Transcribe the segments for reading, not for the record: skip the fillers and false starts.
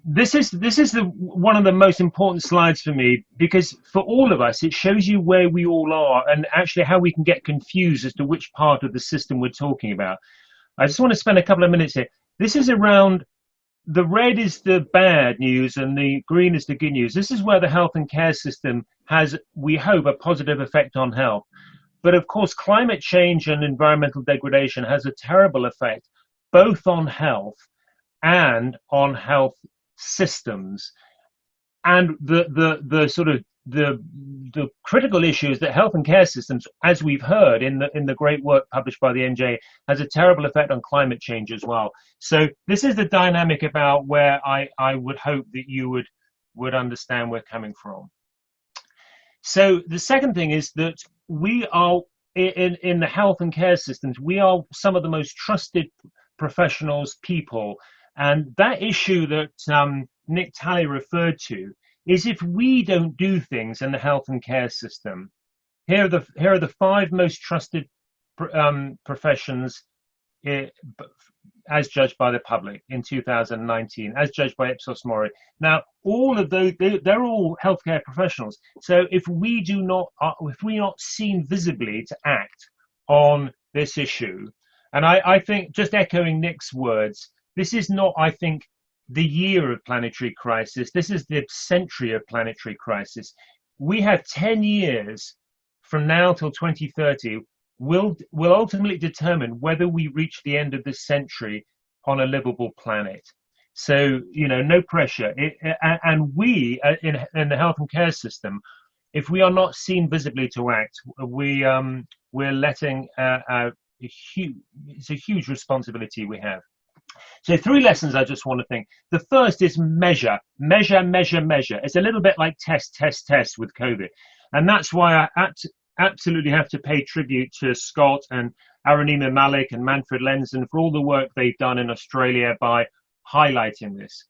This is the one of the most important slides for me, because for all of us it shows you where we all are and actually how we can get confused as to which part of the system we're talking about. I just want to spend a couple of minutes here. This is around, the red is the bad news and the green is the good news. This is where the health and care system has, we hope, a positive effect on health. But of course, climate change and environmental degradation has a terrible effect both on health and on health systems. And the sort of the critical issue is that health and care systems, as we've heard in the great work published by the MJA, has a terrible effect on climate change as well. So this is the dynamic about where I would hope that you would understand we're coming from. So the second thing is that we are in the health and care systems, we are some of the most trusted professionals, people. And that issue that Nick Talley referred to is, if we don't do things in the health and care system, here are the 5 most trusted professions as judged by the public in 2019, as judged by Ipsos Mori. Now, all of those, they're all healthcare professionals. So if we're not seen visibly to act on this issue, and I think, just echoing Nick's words, this is not, I think, the year of planetary crisis. This is the century of planetary crisis. We have 10 years from now till 2030 will ultimately determine whether we reach the end of this century on a livable planet. So, no pressure. And we, in the health and care system, if we are not seen visibly to act, we're letting it's a huge responsibility we have. So 3 lessons I just want to think. The first is measure. It's a little bit like test with COVID. And that's why I absolutely have to pay tribute to Scott and Arunima Malik and Manfred Lenzen for all the work they've done in Australia by highlighting this.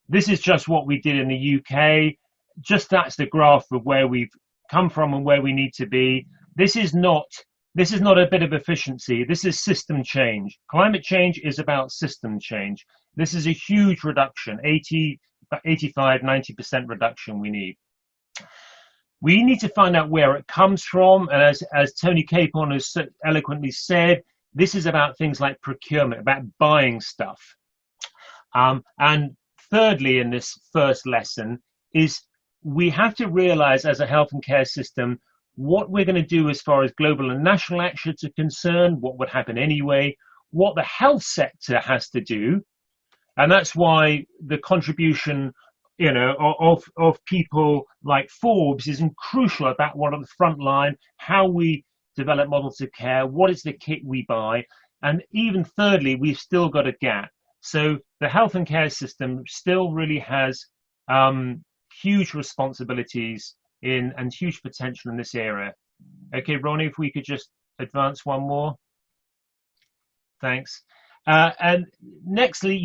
This is just what we did in the UK. Just that's the graph of where we've come from and where we need to be. This is not a bit of efficiency. This is system change. Climate change is about system change. This is a huge reduction, 85, 90% reduction we need. We need to find out where it comes from. And as Tony Capon has so eloquently said, this is about things like procurement, about buying stuff. And thirdly, in this first lesson, is we have to realize as a health and care system what we're going to do as far as global and national actions are concerned, what would happen anyway, what the health sector has to do. And that's why the contribution, of people like Forbes is crucial about what on the front line, how we develop models of care, what is the kit we buy. And even thirdly, we've still got a gap. So the health and care system still really has huge responsibilities and huge potential in this area. Okay, Ronnie, if we could just advance one more. Thanks. And nextly,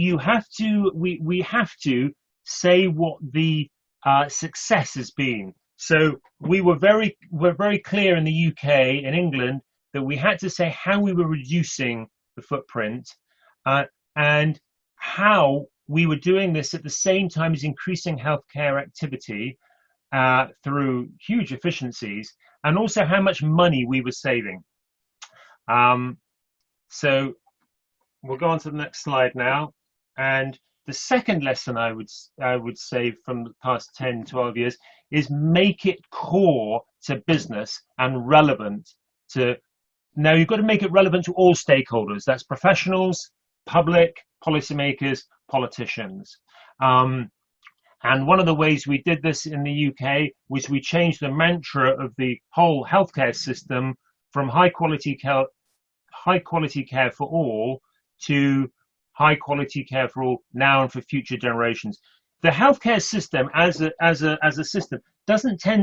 we have to say what the success has been. So we're very clear in the UK, in England, that we had to say how we were reducing the footprint and how we were doing this at the same time as increasing healthcare activity through huge efficiencies, and also how much money we were saving. So we'll go on to the next slide now. And the second lesson I would say from the past 10, 12 years is make it core to business and relevant to, now you've got to make it relevant to all stakeholders. That's professionals, public, policymakers, politicians. And one of the ways we did this in the UK was we changed the mantra of the whole healthcare system from high quality care for all to high quality care for all now and for future generations. The healthcare system as a system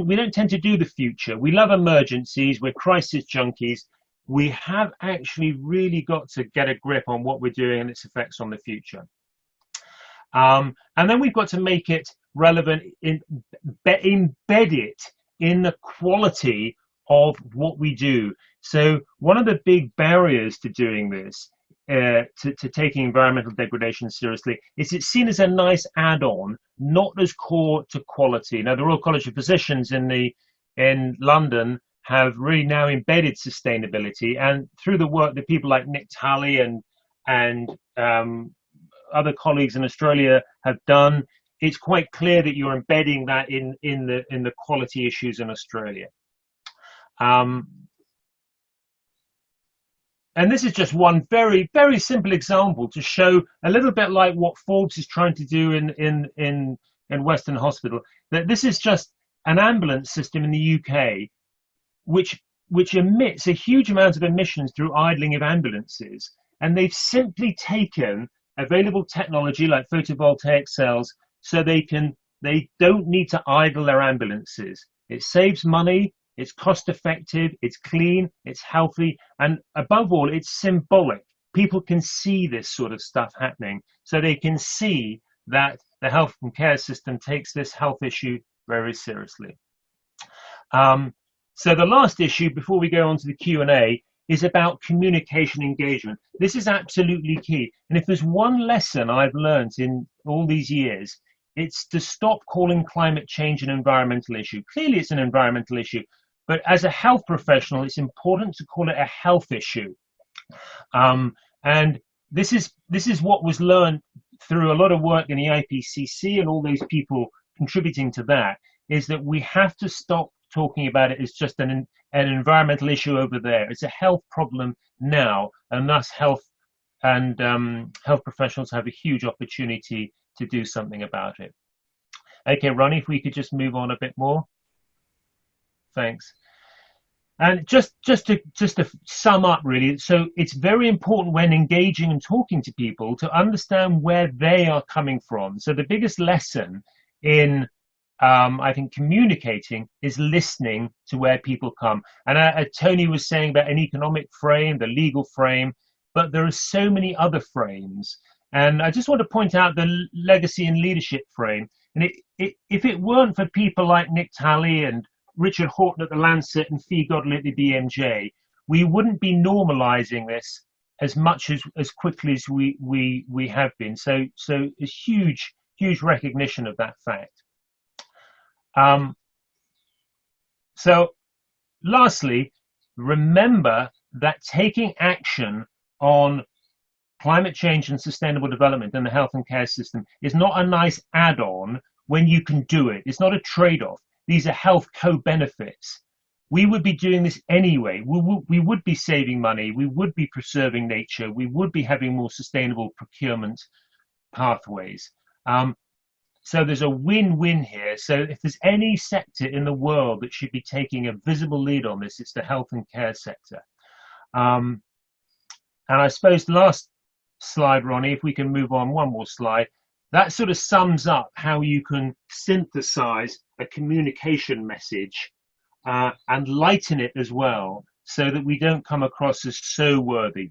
we don't tend to do the future. We love emergencies, we're crisis junkies. We have actually really got to get a grip on what we're doing and its effects on the future. And then we've got to make it relevant, embed it in the quality of what we do. So one of the big barriers to doing this to taking environmental degradation seriously is it's seen as a nice add-on, not as core to quality. Now, the Royal College of Physicians in London have really now embedded sustainability, and through the work that people like Nick Talley and other colleagues in Australia have done, it's quite clear that you're embedding that in the quality issues in Australia. And this is just one very, very simple example to show a little bit like what Forbes is trying to do in Western Hospital. That this is just an ambulance system in the UK, which emits a huge amount of emissions through idling of ambulances, and they've simply taken available technology like photovoltaic cells, so they don't need to idle their ambulances. It saves money. It's cost effective, it's clean, it's healthy, and above all, it's symbolic. People can see this sort of stuff happening, so they can see that the health and care system takes this health issue very seriously. So the last issue before we go on to the Q&A is about communication engagement. This is absolutely key. And if there's one lesson I've learned in all these years, it's to stop calling climate change an environmental issue. Clearly it's an environmental issue, but as a health professional, it's important to call it a health issue. And this is what was learned through a lot of work in the IPCC and all those people contributing to that, is that we have to stop talking about it as just an environmental issue over there. It's a health problem now, and thus health professionals have a huge opportunity to do something about it. Okay, Ronnie, if we could just move on a bit more. Thanks. And just to sum up, really, so it's very important when engaging and talking to people to understand where they are coming from. So the biggest lesson in I think communicating is listening to where people come. And Tony was saying about an economic frame, the legal frame, but there are so many other frames. And I just want to point out the legacy and leadership frame. And if it weren't for people like Nick Talley and Richard Horton at the Lancet and Fee Godley at the BMJ, we wouldn't be normalizing this as much as quickly as we have been. So a huge recognition of that fact. So lastly, remember that taking action on climate change and sustainable development in the health and care system is not a nice add-on when you can do it. It's not a trade-off. These are health co-benefits. We would be doing this anyway. We would be saving money. We would be preserving nature. We would be having more sustainable procurement pathways. So there's a win-win here. So if there's any sector in the world that should be taking a visible lead on this, it's the health and care sector. And I suppose the last slide, Ronnie, if we can move on one more slide, that sort of sums up how you can synthesize a communication message and lighten it as well, so that we don't come across as so worthy.